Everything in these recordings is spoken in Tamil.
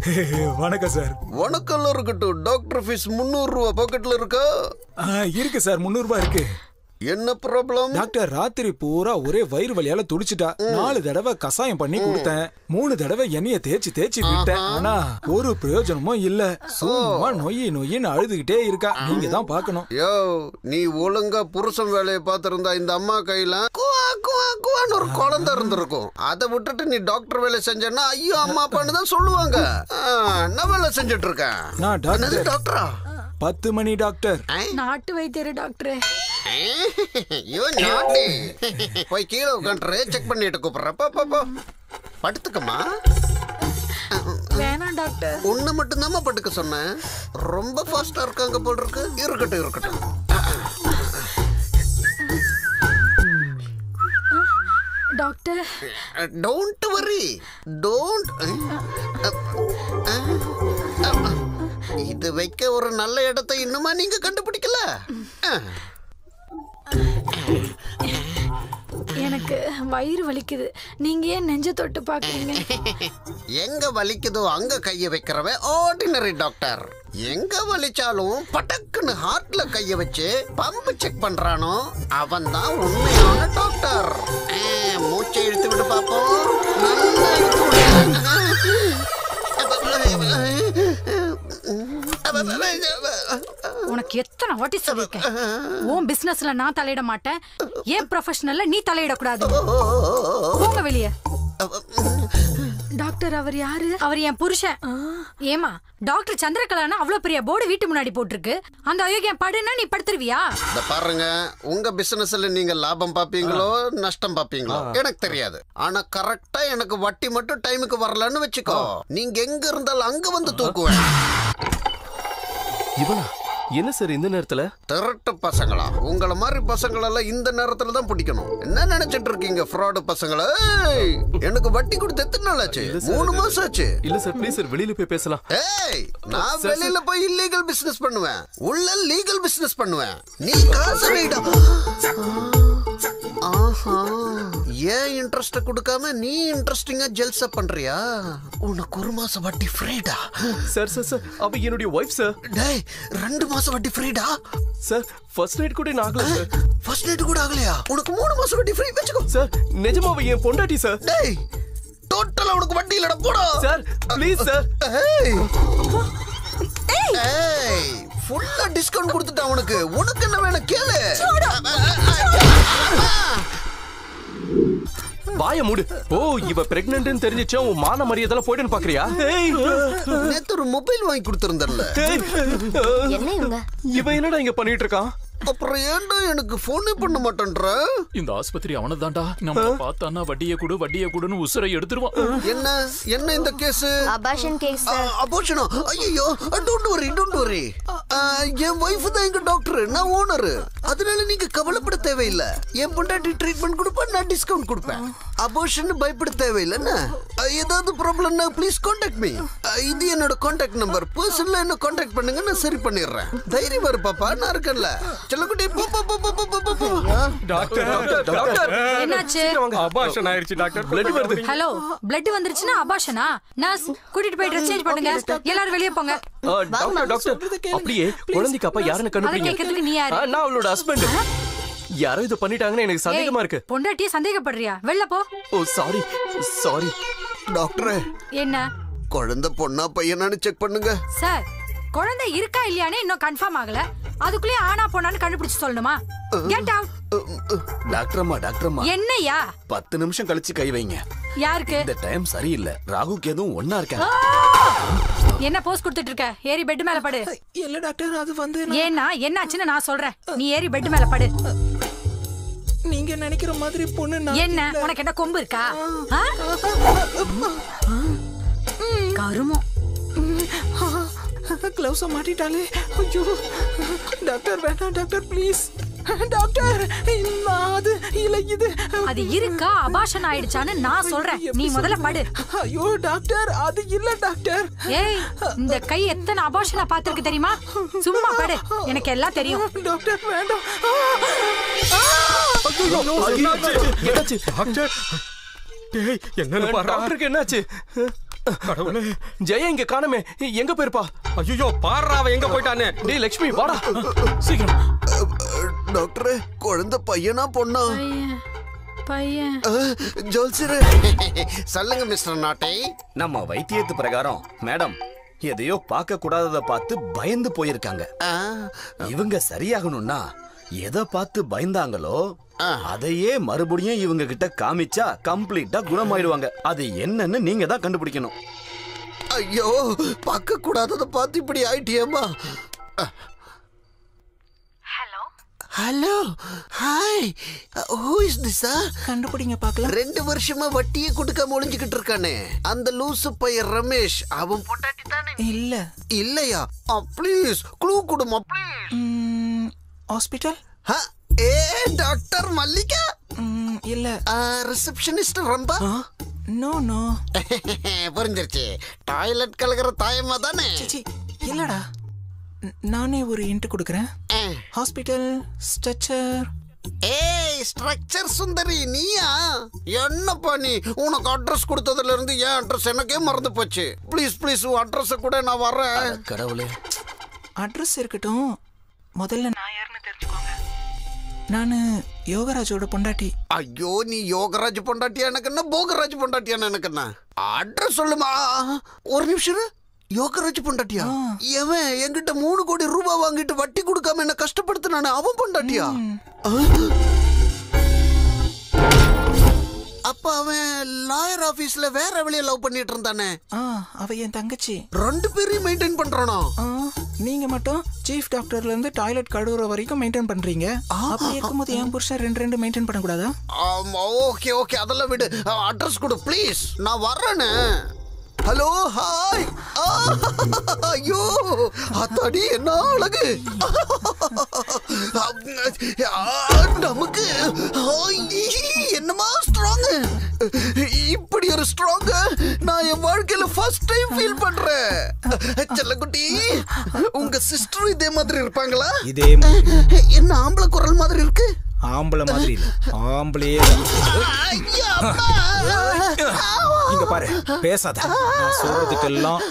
வணக்கம் சார். வணக்கம் இருக்கட்டும். டாக்டர் ஃபீஸ் 300 ரூபா பாக்கெட்ல இருக்கா? இருக்கு சார், 300 ரூபாய் இருக்கு. என்ன ப்ராப்ளம்? டாக்டர் ராத்திரி பூரா ஒரே வயிறு வலியால துடிச்சிட்டா. 4 தடவை கசாயம் பண்ணி கொடுத்தேன். 3 தடவை எண்ணெய தேய்ச்சி விட்டேன். ஆனா ஒரு பிரயோஜனமும் இல்ல. சும்மா நொய்யின்னு அழுதுகிட்டே இருக்கா. நீங்க தான் பாக்கணும். யோ, நீ ஒழுங்கா புருஷன் வேலையை பார்த்திருந்தா இந்த அம்மா கையில குவான்னு ஒரு குழந்தை இருந்திருக்கும். அதை விட்டுட்டு நீ டாக்டர் வேலை செஞ்சேன்னா ஐயோ அம்மா அப்பான்னு தான் சொல்லுவாங்க. நான் வேலை செஞ்சுட்டு இருக்கேன். நான் டாக்டரா? 10 மணி டாக்டர். நாட்டு வைத்தியர் டாக்டர். போய் கீழே உட்காந்து செக் பண்ணிட்டு கூப்பிடுறப்ப படுத்துக்கமா. வேணாம் டாக்டர். ஒண்ணு மட்டும்தான் படுக்க சொன்னேன். ரொம்ப ஃபாஸ்டா இருக்காங்க போல் இருக்கு. இருக்கட்டும். Doctor don't worry. இது வைக்க ஒரு நல்ல இடத்தை இன்னுமா நீங்க கண்டுபிடிக்கல? எனக்கு வயிறு வலிக்குது. நீங்க ஏன் நெஞ்ச தொட்டு பாக்குறீங்க? எங்க வலிக்குதோ அங்க கைய வைக்கிறவன் ஆர்டினரி டாக்டர். எங்க வலிச்சாலும் பட்டக்குன்னு ஹார்ட்ல கைய வச்சு பம்பு செக் பண்றானோ அவன் தான் உண்மையான டாக்டர். மூச்சை இழுத்து விடு பாப்போம். நல்லா இழுத்து விடு. உனக்கு எத்தனை வாட்டி சொல்லிருக்கேன், உன் பிசினஸ்ல நான் தலையிட மாட்டேன், ஏன் ப்ரொஃபஷனல்ல நீ தலையிடக்கூடாது. போங்க வெளியே. டாக்டர் அவர் யாரு? அவர் என் புருஷன். ஏமா டாக்டர் சந்திரகலானா அவ்வளவு பெரிய போர்டு வீட்டு முன்னாடி போட்டிருக்கு. அந்த அயோக்கியம் படுனா நீ படுத்துருவியா? பாருங்க, உங்க பிசினஸ்ல நீங்க லாபம் பாப்பீங்களோ நஷ்டம் பாப்பீங்களோ எனக்கு தெரியாது. ஆனா கரெக்டா எனக்கு வட்டி மட்டும் டைமுக்கு வரலன்னு வச்சுக்கோ, நீங்க எங்க இருந்தாலும் அங்க வந்து தூக்குவேன். இவனா என்ன சார் இந்த நேரத்துல? திருட்டு பசங்களா? உங்கள மாதிரி பசங்களெல்லாம் இந்த நேரத்துல தான் பிடிக்கணும். என்ன நினைச்சிட்டு இருக்கீங்க ஃப்ராட் பசங்களா? எனக்கு வட்டி கொடுத்து எத்தனை நாள் ஆச்சு? 3 மாசம் ஆச்சு. இல்ல சார், ப்ளீஸ் சார், வெளியில போய் பேசலாம். நான் வெளியில போய் இல்லீகல் பிசினஸ் பண்ணுவேன், உள்ள லீகல் பிசினஸ் பண்ணுவேன். நீ காசு வைடா. ஏன் இன்ட்ரெஸ்ட் கொடுக்காம நீ இன்ட்ரெஸ்டிங்கா ஜெல்ஸா பண்றியா? உனக்கு 1 மாசம் வட்டி ஃப்ரீடா. சார் அவ என்னுடைய வைஃப் சார். டேய், 2 மாசம் வட்டி ஃப்ரீடா சார். ஃபர்ஸ்ட் நைட் கூட ஆகல சார். ஃபர்ஸ்ட் நைட் கூட ஆகலையா? உனக்கு 3 மாசம் வட்டி ஃப்ரீ வெச்சுக்கோ சார். நிஜமாவே என் பொண்டாட்டி சார். டேய், டோட்டலா உனக்கு வட்டி இல்லடா, போடா சார். Please sir. ஏய், ஃபுல்லா டிஸ்கவுண்ட் கொடுத்துட்டா உனக்கு. உனக்கு என்ன வேணும் கேளு. வாய மூடு. ஓ, இவ பிரெக்னன்ட்னு தெரிஞ்சிச்சா உன் மான மரியாதை போய்டுன்னு பாக்குறியா? நேத்து ஒரு மொபைல் வாங்கி கொடுத்திருந்தல்ல. என்ன இவங்க? இவ என்னடா இங்க பண்ணிட்டு இருக்கான்? அப்புறம் ஏன்டா எனக்கு போனே பண்ண மாட்டேன்ற? இந்த ஆஸ்பத்திரி அவனதான்டா. நம்ம பார்த்தானா வட்டியை குடுன்னு உசுரை எடுத்துருவான். என்ன இந்த கேஸ்? Abortion case. அபார்ஷனா? ஐயோ, டோன்ட் வரி. என் வைஃப் தான் எங்க டாக்டர், நான் ஓனர். அதனால நீங்க கவலைப்பட தேவையில்லை. என் பொண்டாட்டி ட்ரீட்மெண்ட் கொடுப்பேன், நான் டிஸ்கவுண்ட் கொடுப்பேன். அபார்ஷன் பயப்பட தேவையில்லைன்னா ஏதாவது ப்ராப்ளம்னா ப்ளீஸ் கான்டாக்ட் மீ. இது என்னோட கான்டாக்ட் நம்பர். பர்சனலா என்ன கான்டாக்ட் பண்ணுங்க, நான் சரி பண்ணிடுறேன். தைரியம் வரு பாப்பா, நான் இருக்கேன்ல. செல்லக்குட்டி, போ. டாக்டர் என்னாச்சு? அபார்ஷன் ஆயிருச்சு டாக்டர். பிளட் வருது. ஹலோ, பிளட் வந்துருச்சுனா அபார்ஷனா? நர்ஸ் கூட்டிட்டு போய் ட்ரெஸ் சேஞ்ச் பண்ணுங்க. எல்லாரும் வெளிய போங்க. டாக்டர், அப்படியே குழந்தைக்கு அப்பா யாருன்னு கண்டுபிடிங்க. அத கேக்குறதுக்கு நீ யாரு? நான் அவளோட ஹஸ்பண்ட். யாரோ இது பண்ணிட்டாங்கன்னு எனக்கு சந்தேகமா இருக்கு. பொண்டாட்டியே சந்தேகப்படுறியா? வெளில போ. ஓ சாரி. டாக்டர், என்ன குழந்தை பொண்ணா பையனான்னு செக் பண்ணுங்க. சார், குழந்தை இருக்கா இல்லையானே இன்னும் கன்ஃபார்ம் ஆகல. அதுக்குள்ளே ஆனா போனான்னு கண்டுபிடிச்சு சொல்லணுமா? Get out. டாக்டர்மா என்னையா? 10 நிமிஷம் கழிச்சு கை வைங்க. யாருக்கு? இந்த டைம் சரியில்லை. ராகுக்கு எதுவும் ஒண்ணா இருக்கா? என்ன போஸ் கொடுத்துட்டு இருக்க? ஏறி பெட் மேல படு. இல்ல டாக்டர், அது வந்து ஏன்னா என்னாச்சுன்னு நான் சொல்றேன். நீ ஏறி பெட் மேல படு. நீங்க நினைக்கிற மாதிரி பொண்ணு என்ன? உனக்கு என்ன கொம்பு இருக்கா? கருமம். கிளவுஸ மாட்டிட்டாலே. ஐயோ டாக்டர், வேண்டாம் டாக்டர், ப்ளீஸ் டாக்டர். அது இல்ல, இது இருக்கா? அபார்ஷன் ஆயிடுச்சான்னு நான் சொல்றேன். நீ முதல்ல படு. ஐயோ டாக்டர், அது இல்ல டாக்டர். ஏய், இந்த கை எத்தனை அபார்ஷனா பாத்துருக்கு தெரியுமா? சும்மா படு, எனக்கு எல்லாம் தெரியும். டாக்டர் வேண்டாம். என்னாச்சு டாக்டர்? டேய், என்னன்னு பாரு. டாக்டருக்கு என்னாச்சு? ஜெயா இங்க காணுமே, எங்க போயிருப்பா? ஐயோ பாடுறா, அவன் எங்க போயிட்டானே. டேய் லட்சுமி வாடா சீக்கிரம். டாக்டர் குழந்தை பையனா பொண்ணா? பையன். ஜோல்சியரே சொல்லுங்க மிஸ்டர் நாட்டை. நம்ம வைத்தியத்து பிரகாரம் மேடம் எதையோ பார்க்க கூடாததை பார்த்து பயந்து போயிருக்காங்க. இவங்க சரியாகணும்னா எதை பார்த்து பயந்தாங்களோ அதையே மறுபடியும் இவங்க கிட்ட காமிச்சா கம்ப்ளீட்டா குணமாயிடுவாங்க. அது என்னன்னு நீங்க தான் கண்டுபிடிக்கணும். ஐயோ பார்க்க கூடாததை பார்த்து இப்படி ஆயிட்டியேமா. Hello hi, who is this? கண்டுபிடிங்க பார்க்கலாம். 2 வருஷமா வட்டியே கொடுக்காம ஒளிஞ்சுக்கிட்டு இருக்கானே அந்த லூசு பையன் ரமேஷ், அவன் பொண்டாட்டி தானே? இல்ல. இல்லையா? ப்ளீஸ் க்ளூ கொடுமா ப்ளீஸ். ஹாஸ்பிட்டல்? ஏ டாக்டர் மல்லிகா? இல்ல. ரிசப்ஷனிஸ்ட் ரம்பா? No no. புரிஞ்சிருச்சு, டாய்லெட் கலக்கிற தாயம்மா தானே? இல்லடா, நானே ஒரு இன்ட் கொடுக்குறேன். Hospital structure. ஏய் ஸ்ட்ரக்சர் சுந்தரி நீயா? என்னப்பா நீ? உனக்கு அட்ரஸ் கொடுத்ததுல இருந்து என் அட்ரஸ் எனக்கே மறந்து போச்சு. ப்ளீஸ் ப்ளீஸ் உன் அட்ரஸ் கூட நான் வர்றேன். கடவுளே. அட்ரஸ் இருக்கட்டும், முதல்ல நான் யாருன்னு தெரிஞ்சுக்கோங்க. நானு யோகராஜோட பொண்டாட்டி. ஐயோ நீ யோகராஜ் பொண்டாட்டியா எனக்கு என்ன, போகராஜ் பொண்டாட்டியா எனக்கு என்ன? அட்ரஸ் சொல்லுமா. ஒரு நிமிஷம். யோகராஜ் பொண்டாட்டியா? எவன் என்கிட்ட 3 கோடி ரூபாய் வாங்கிட்டு வட்டி கொடுக்காம என்ன கஷ்டப்படுத்தினானே அவன் பொண்டாட்டியா? அப்ப அவன் லாயர் ஆபீஸ்ல வேற வழிய லவ் பண்ணிட்டு இருந்தானே. அவ என் தங்கச்சி. 2 பேரையும் மெயின்டைன் பண்றானா? நீங்க மட்டும் சீஃப் டாக்டர்ல இருந்து டாய்லெட் கழுவுற வரைக்கும் மெயின்டைன் பண்றீங்க. அப்படி இருக்கும்போது என் புருஷன் 2 மெயின்டைன் பண்ண கூடாதா? ஓகே ஓகே அதெல்லாம் விடு. அட்ரஸ் கொடு ப்ளீஸ், நான் வர்றேனே. Hello hi. ஐயோ அத்தாடி என்ன அழகு நமக்கு. என்னமா ஸ்ட்ராங், இப்படி ஒரு ஸ்ட்ராங் நான் என் வாழ்க்கையில ஃபர்ஸ்ட் டைம் ஃபீல் பண்றேன். செல்லக்குட்டி, உங்க சிஸ்டர் இதே மாதிரி இருப்பாங்களா? இதே என்ன ஆம்பளை குரல் மாதிரி இருக்கு? ஆம்பளை மாதிரி இல்ல, ஆம்பளையே. இங்க பாரு, பேசாத. நான் சொல்றதுக்கெல்லாம்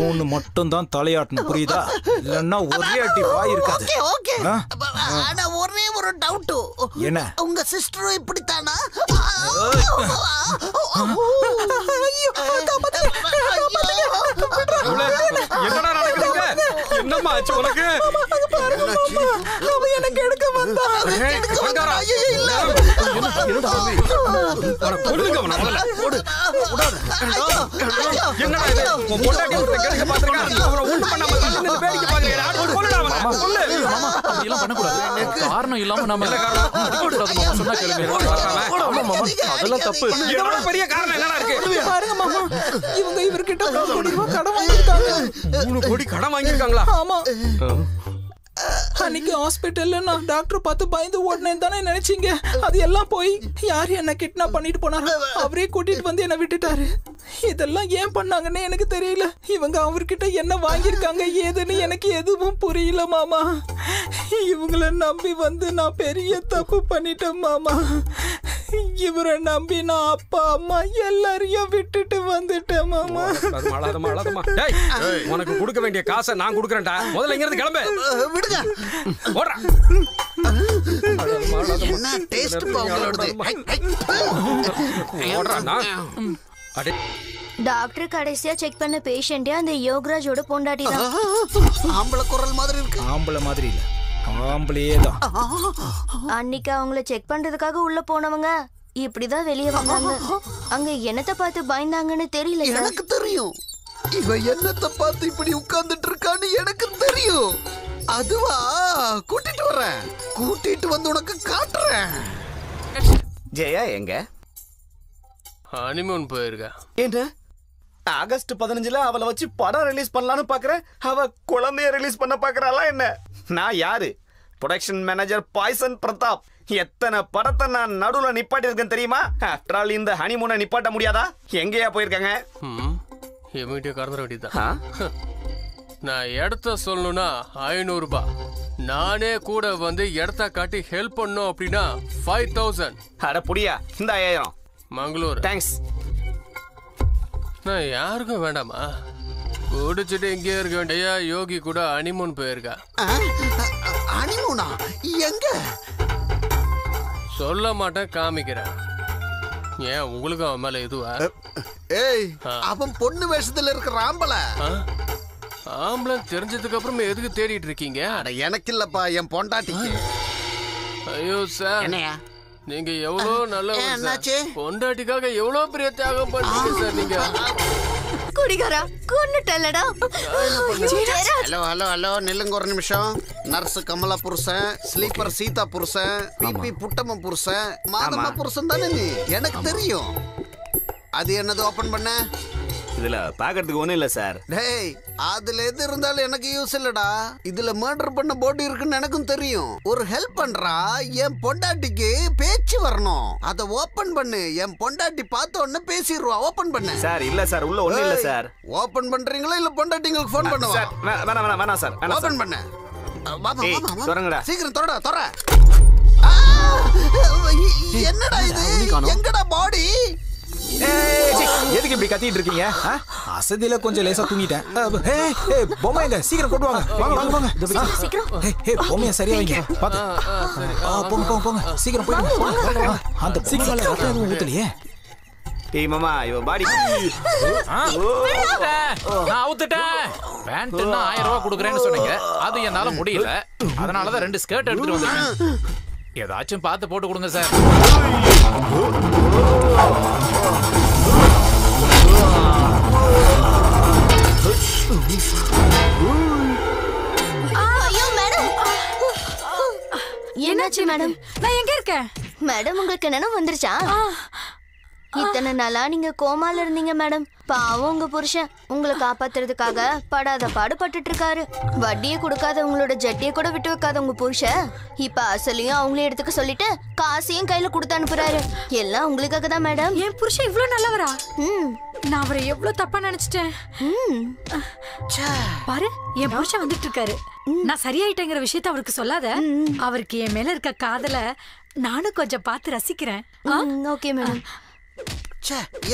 ஊன்னு மட்டும் தான் தலையாட்டணும், புரியுதா? இல்லன்னா ஒரே அடி வாய் இருக்காது. ஆனா ஒரே ஒரு டவுட். என்ன? உங்க சிஸ்டர் இப்படித்தானா? என்னடா நடக்குதுங்க? என்னம்மா ஆச்சு உனக்கு? எனக்கு எடுக்க வந்தா. என்னடா இது? உன் பொண்டாட்டி ஒருத்தன் கெடுக்க பாத்துருக்கான், அவரை ஒண்ணும் பண்ணாம தள்ளிட்டு வேடிக்கை பாக்குறீங்க. கொல்லுடா அவனை, கொல்லு. இதெல்லாம் பண்ணக்கூடாது. காரணம் இல்லாம நாம சொன்னா கேளுங்க. அதெல்லாம் தப்பு. இதோட பெரிய காரணம் என்னடா இருக்கு? பாருங்க மாமா, இவங்க இவர்கிட்ட 3 கோடி ரூபாய் கடன் வாங்கிருக்காங்க. 3 கோடி கடன் வாங்கிருக்காங்களா? ஆமா. அன்னைக்கு ஹாஸ்பிட்டல்ல நான் டாக்டர் பார்த்து பயந்து ஓடுனேன்னு தானே நினைச்சீங்க. அது எல்லாம் போய் யார் என்ன கிட்னாப் பண்ணிட்டு போனாரு, அவரே கூட்டிட்டு வந்து என்ன விட்டுட்டாரு. இதெல்லாம் ஏன் பண்ணாங்கன்னு எனக்கு தெரியல. இவங்க அவர்கிட்ட என்ன வாங்கியிருக்காங்க ஏதுன்னு எனக்கு எதுவும் புரியல மாமா. இவங்களை நம்பி வந்து நான் பெரிய தப்பு பண்ணிட்டேன் மாமா. இவரை நம்பி நான் அப்பா அம்மா எல்லாரையும் விட்டுட்டு வந்துட்டேன் மாமா. உனக்கு கொடுக்க வேண்டிய காசை நான் கொடுக்கறேன்டா. முதல்ல இங்க இருந்து கிளம்பு. விடுங்க. ஓடுறா. என்ன டேஸ்ட் பாங்களோடது. ஓடுறானா? அடே டாக்டர் கடைசியா செக் பண்ண பேஷண்டே அந்த யோகராஜோட பொண்டாட்டி தான். ஆம்பளை குரல் மாதிரி இருக்கு. ஆம்பளை மாதிரி இல்ல, ஆம்பளையே தான். அன்னைக்கு அவங்கள செக் பண்றதுக்காக உள்ள போனவங்க இப்படிதான் வெளியே வந்தாங்க. அங்க என்னத்தை பார்த்து பயந்தாங்கன்னு தெரியல. எனக்கு தெரியும், இவ என்னத்தை பார்த்து இப்படி உட்கார்ந்துட்டு இருக்கான்னு எனக்கு தெரியும். அதுவா கூட்டிட்டு வரேன், கூட்டிட்டு வந்து உனக்கு காட்டுறேன். ஜெயா எங்க? ஹனிமூன் போயிருக்கா. என்ன ஆகஸ்ட் 15ல அவளை வச்சு படம் ரிலீஸ் பண்ணலான்னு பாக்குறேன். அவ குழந்தைய ரிலீஸ் பண்ண பாக்குறாளா என்ன? நான் யாரு? Production manager poison Pratap. எத்தனை படத்தை நான் நடுவுல நிப்பாட்டி இருக்கேன் தெரியுமா? ஆஃப்டர் ஆல் இந்த ஹனிமூனை நிப்பாட்ட முடியாதா? எங்கேயா போயிருக்காங்க? இமீடியா கறந்துட வேண்டியதான். நான் இடத்த சொல்லணும்னா 500 ரூபாய். நானே கூட வந்து இடத்த காட்டி ஹெல்ப் பண்ணும் அப்படின்னா 5000. அட புடியா, இந்த 5000. மங்களூர். தேங்க்ஸ். நான் யாருக்கும் வேண்டாமா? குடிச்சிட்டு இங்கே இருக்க வேண்டியா? யோகி கூட ஹனிமூன் போயிருக்கா. ஹனிமூனா? எங்க? சொல்ல மாட்டேன், காமிக்கிறேன். ஏன் உங்களுக்கு அவன் மேல எதுவா? ஏய், அவன் பொண்ணு வேஷத்துல இருக்கிற ஆம்பளை. ஆம்பளை தெரிஞ்சதுக்கு அப்புறம் எதுக்கு தேடிட்டு இருக்கீங்க? எனக்கு இல்லப்பா, என் பொண்டாட்டிக்கு. ஐயோ சார், என்னையா நீங்க எவ்வளவு நல்ல பொண்டாட்டிக்காக எவ்வளவு பெரிய தியாகம் பண்றீங்க சார். நீங்க குடிகாரா கொன்னுட்டலடா. ஹலோ ஹலோ ஹலோ, நில்லுங்க ஒரு நிமிஷம். நர்ஸ் கமலா புருஷன், ஸ்லீப்பர் சீதா புருஷன், பிபி புட்டம புருஷன், மாதமா புருஷன் தானே நீ? எனக்கு தெரியும். அது என்னது ஓபன் பண்ண? இதுல பாக்கிறதுக்கு ஒண்ணும் இல்ல சார். டேய், அதுல எது இருந்தாலும் எனக்கு யூஸ் இல்லடா. இதுல மர்டர் பண்ண போடி இருக்குன்னு எனக்கும் தெரியும். ஒரு ஹெல்ப் பண்றா, என் பொண்டாட்டிக்கு பேச்சு வரணும். அத ஓபன் பண்ணு. என் பொண்டாட்டி பார்த்த உடனே பேசிடுவா. ஓபன் பண்ணு. சார் இல்ல சார், உள்ள ஒண்ணும் இல்ல சார். ஓபன் பண்றீங்களா இல்ல பொண்டாட்டிங்களுக்கு ஃபோன் பண்ணுவா? சார் வேணாம் வேணாம் சார். ஓபன் பண்ணு. தொடங்கடா. சீக்கிரம் தொடடா, தொற. என்னடா இது? எங்கடா பாடி? எதுக்கு இப்படி கத்திட்டு இருக்கீங்க? அசதியில கொஞ்சம் லேசா தூங்கிட்டேன். பொம்மைங்க சீக்கிரம் கொண்டு வாங்க. வாங்க வாங்க வாங்க. பொம்மைய சரியா வைங்க. பாத்து. போங்க போங்க போங்க. சீக்கிரம் போயிடுங்க. அந்த பொம்மையில ரத்தம் எதுவும் ஊத்தலையே. ஏய் மாமா, இவ பாடி நான் அவுத்துட்டேன். பேண்ட்னா 1000 ரூபாய் கொடுக்குறேன்னு சொன்னீங்க. அது என்னால முடியல. அதனாலதான் 2 ஸ்கர்ட் எடுத்துட்டு வந்திருக்கேன். ஏதாச்சும் பார்த்து போட்டு கொடுங்க சார். என்னாச்சு மேடம்? நான் எங்க இருக்கேன்? மேடம் உங்களுக்கு நினைவு வந்துருச்சா? இத்தனை நாளா நீங்க கோமால இருந்தீங்க மேடம். பாவம் உங்க புருஷன் உங்களை காப்பாத்துறதுக்காக படாத பாடுபட்டுட்டு இருக்காரு. வட்டியை கொடுக்காத உங்களோட ஜட்டியை கூட விட்டு வைக்காத உங்க புருஷன் இப்ப அசலையும் அவங்களே எடுத்துக்க சொல்லிட்டு காசையும் கையில கொடுத்து அனுப்புறாரு. எல்லாம் உங்களுக்காக தான் மேடம். என் புருஷன் இவ்ளோ நல்லவரா? நான் அவரை எவ்வளவு தப்பா நினைச்சிட்டேன். பாரு, என் புருஷன் வந்துட்டு இருக்காரு. நான் சரியாயிட்டேங்கிற விஷயத்த அவருக்கு சொல்லாத. அவருக்கு என் மேல இருக்க காதல நானும் கொஞ்சம் பார்த்து ரசிக்கிறேன். Okay madam.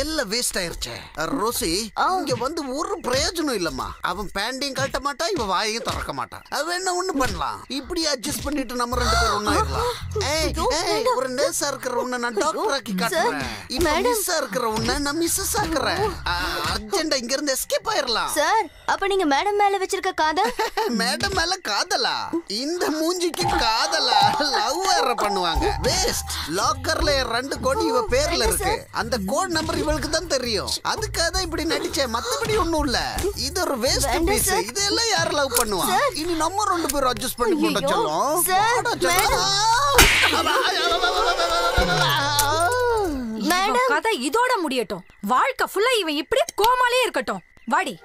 எல்லாம் வேஸ்ட் ஆயிருச்சே. ரோசி, இங்க வந்து ஒரு பிரயோஜனம் இல்லம்மா. அவன் பேண்டையும் கட்ட மாட்டான், இவன் வாயையும் திறக்க மாட்டான். அவன் என்ன ஒண்ணு பண்ணலாம், இப்படி அட்ஜஸ்ட் பண்ணிட்டு நம்ம 2 பேரும் ஒண்ணாயிரலாம். ஒரு நர்ஸா இருக்கிற உன்னை நான் டாக்டர் ஆக்கி காட்டுறேன். இப்ப மிஸ்ஸா இருக்கிற உன்னை நான் மிஸ்ஸஸ் ஆக்குறேன். அர்ஜென்டா இங்க இருந்து எஸ்கேப் ஆயிரலாம். சார், அப்ப நீங்க மேடம் மேல வச்சிருக்க காதல்? மேடம் மேல காதலா? இந்த மூஞ்சிக்கு காதலா? லவ் வேற பண்ணுவாங்க. வேஸ்ட். லாக்கர்ல 2 கோடி இவ பேர்ல இருக்கு. அந்த கோட் நம்பர் இவளுக்கு தான் தெரியும். அதுக்காக தான் இப்படி நடிச்சேன். மத்தபடி ஒண்ணும் இல்ல. இது ஒரு வேஸ்ட் பீஸ். இதெல்லாம் யார் லவ் பண்ணுவா? இனி நம்ம 2 பேரும் அட்ஜஸ்ட் பண்ணி போட சொல்லும். மேடம், கதை இதோட முடியட்டும். வாழ்க்கை ஃபுல்லா இவன் இப்படி கோமாலே இருக்கட்டும். வாடி.